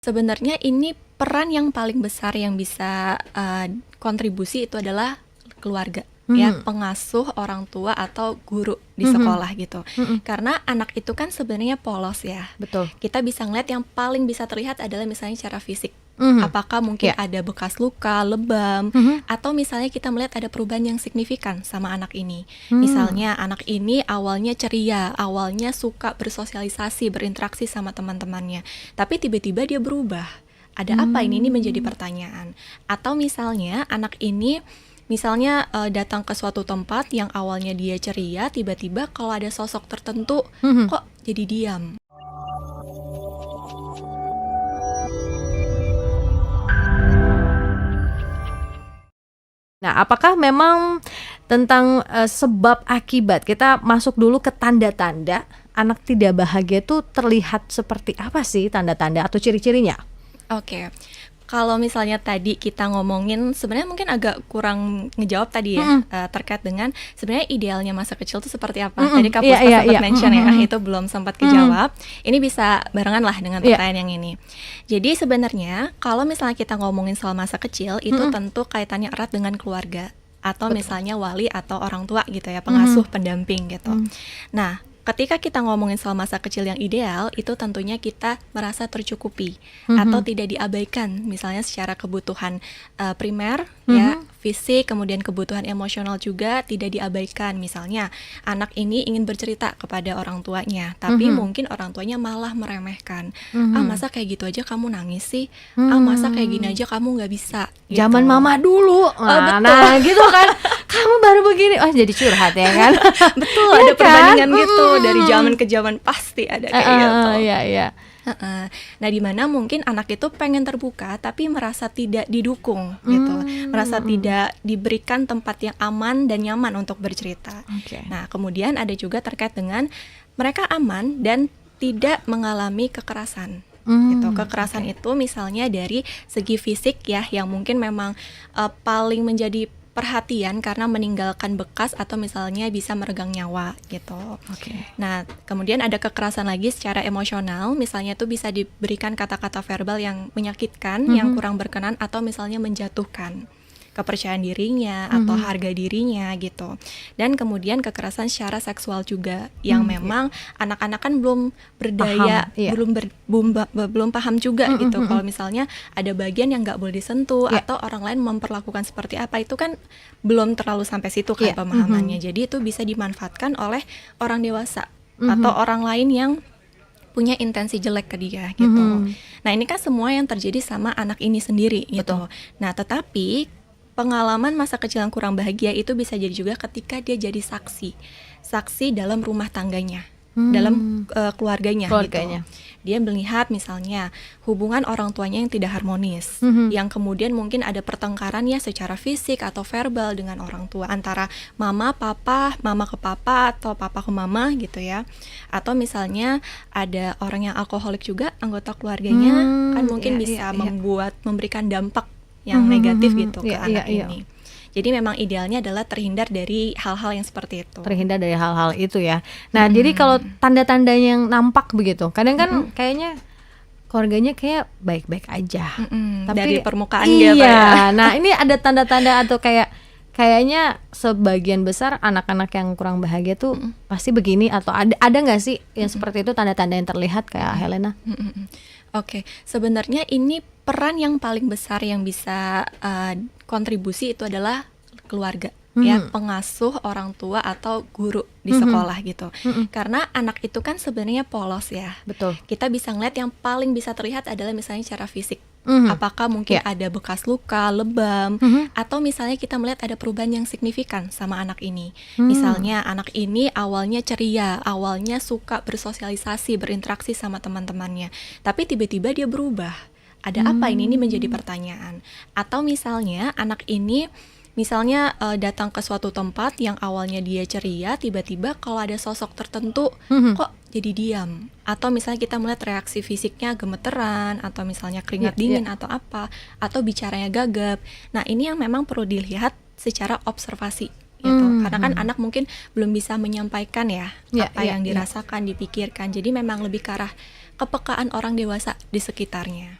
Sebenarnya ini peran yang paling besar yang bisa, kontribusi itu adalah keluarga, ya, Mhm. pengasuh, orang tua, atau guru di Mhm. sekolah gitu. Mhm. Karena anak itu kan sebenarnya polos ya. Betul. Kita bisa ngeliat yang paling bisa terlihat adalah misalnya secara fisik. Mhm. Apakah mungkin Iya. ada bekas luka, lebam, Mhm. atau misalnya kita melihat ada perubahan yang signifikan sama anak ini. Hmm. Misalnya anak ini awalnya ceria, awalnya suka bersosialisasi, berinteraksi sama teman-temannya, tapi tiba-tiba dia berubah. Ada apa ini? Ini menjadi pertanyaan. Atau misalnya anak ini datang ke suatu tempat yang awalnya dia ceria, tiba-tiba kalau ada sosok tertentu Mhm. kok jadi diam. Nah, apakah memang tentang, sebab akibat, kita masuk dulu ke tanda-tanda anak tidak bahagia itu terlihat seperti apa sih tanda-tanda atau ciri-cirinya? Oke. Kalau misalnya tadi kita ngomongin, sebenarnya mungkin agak kurang ngejawab tadi ya, Mhm. terkait dengan sebenarnya idealnya masa kecil itu seperti apa. Mhm. Tadi Kak Iya Puspa iya sempat iya. mention ya, Mhm. itu belum sempat Mhm. kejawab. Ini bisa barengan lah dengan Iya. pertanyaan yang ini. Jadi sebenarnya kalau misalnya kita ngomongin soal masa kecil, itu Mhm. tentu kaitannya erat dengan keluarga, atau Betul. misalnya wali atau orang tua gitu ya, pengasuh, Mhm. pendamping gitu. Mhm. Nah, ketika kita ngomongin soal masa kecil yang ideal, itu tentunya kita merasa tercukupi atau Mhm. tidak diabaikan, misalnya secara kebutuhan primer, ya, Mhm. fisik, kemudian kebutuhan emosional juga tidak diabaikan. Misalnya anak ini ingin bercerita kepada orang tuanya, tapi Mhm. mungkin orang tuanya malah meremehkan. Ah, Mhm. masa kayak gitu aja kamu nangis sih? Ah, masa kayak gini Hmm. aja kamu nggak bisa? Zaman Gitu. mama dulu. Betul. Nah gitu kan. Kamu baru begini. Oh, jadi curhat ya kan? Betul, Iya ada kan? perbandingan gitu Mhm. dari zaman ke zaman, pasti ada kayak gitu. Iya iya. Heeh. Nah, di mana mungkin anak itu pengen terbuka tapi merasa tidak didukung gitu, merasa Mhm. tidak diberikan tempat yang aman dan nyaman untuk bercerita. Oke. Nah, kemudian ada juga terkait dengan mereka aman dan tidak mengalami kekerasan gitu. Kekerasan Oke. itu misalnya dari segi fisik ya, yang mungkin memang paling menjadi perhatian karena meninggalkan bekas atau misalnya bisa meregang nyawa gitu. Oke. Nah, kemudian ada kekerasan lagi secara emosional, misalnya itu bisa diberikan kata-kata verbal yang menyakitkan, yang kurang berkenan, atau misalnya menjatuhkan kepercayaan dirinya atau harga dirinya gitu. Dan kemudian kekerasan secara seksual juga, yang memang anak-anak kan belum berdaya, Paham, iya. belum paham juga gitu. Kalau misalnya ada bagian yang nggak boleh disentuh, Iya. atau orang lain memperlakukan seperti apa, itu kan belum terlalu sampai situ kan Iya. pemahamannya. Jadi itu bisa dimanfaatkan oleh orang dewasa Mhm. atau orang lain yang punya intensi jelek ke dia gitu. Nah, ini kan semua yang terjadi sama anak ini sendiri gitu. Nah, tetapi pengalaman masa kecil yang kurang bahagia itu bisa jadi juga ketika dia jadi saksi dalam rumah tangganya, dalam keluarganya gitu. Dia melihat misalnya hubungan orang tuanya yang tidak harmonis, yang kemudian mungkin ada pertengkaran ya secara fisik atau verbal dengan orang tua, antara mama ke papa, atau papa ke mama gitu ya. Atau misalnya ada orang yang alkoholik juga anggota keluarganya, kan mungkin bisa memberikan dampak yang negatif gitu ke anak ini. Jadi memang idealnya adalah terhindar dari hal-hal yang seperti itu. Terhindar dari hal-hal itu ya. Nah, jadi kalau tanda-tanda yang nampak begitu, kadang kan kayaknya keluarganya kayak baik-baik aja. Tapi dari permukaan iya, gitu ya. nah ini ada tanda-tanda atau kayaknya sebagian besar anak-anak yang kurang bahagia tuh pasti begini, atau ada nggak sih yang seperti itu, tanda-tanda yang terlihat kayak Helena? Oke, sebenarnya ini peran yang paling besar yang bisa kontribusi itu adalah keluarga, ya, pengasuh, orang tua, atau guru di sekolah gitu. Karena anak itu kan sebenarnya polos ya. Betul. Kita bisa ngeliat yang paling bisa terlihat adalah misalnya secara fisik. Apakah mungkin ada bekas luka, lebam, atau misalnya kita melihat ada perubahan yang signifikan sama anak ini. Misalnya anak ini awalnya ceria, awalnya suka bersosialisasi, berinteraksi sama teman-temannya, tapi tiba-tiba dia berubah. Ada apa ini? Ini menjadi pertanyaan. Atau misalnya anak ini datang ke suatu tempat yang awalnya dia ceria, tiba-tiba kalau ada sosok tertentu kok jadi diam. Atau misalnya kita melihat reaksi fisiknya gemeteran, atau misalnya keringat dingin atau apa, atau bicaranya gagap. Nah, ini yang memang perlu dilihat secara observasi gitu. Karena kan anak mungkin belum bisa menyampaikan ya Ya, apa ya, yang ya. dirasakan, dipikirkan. Jadi memang lebih ke arah kepekaan orang dewasa di sekitarnya.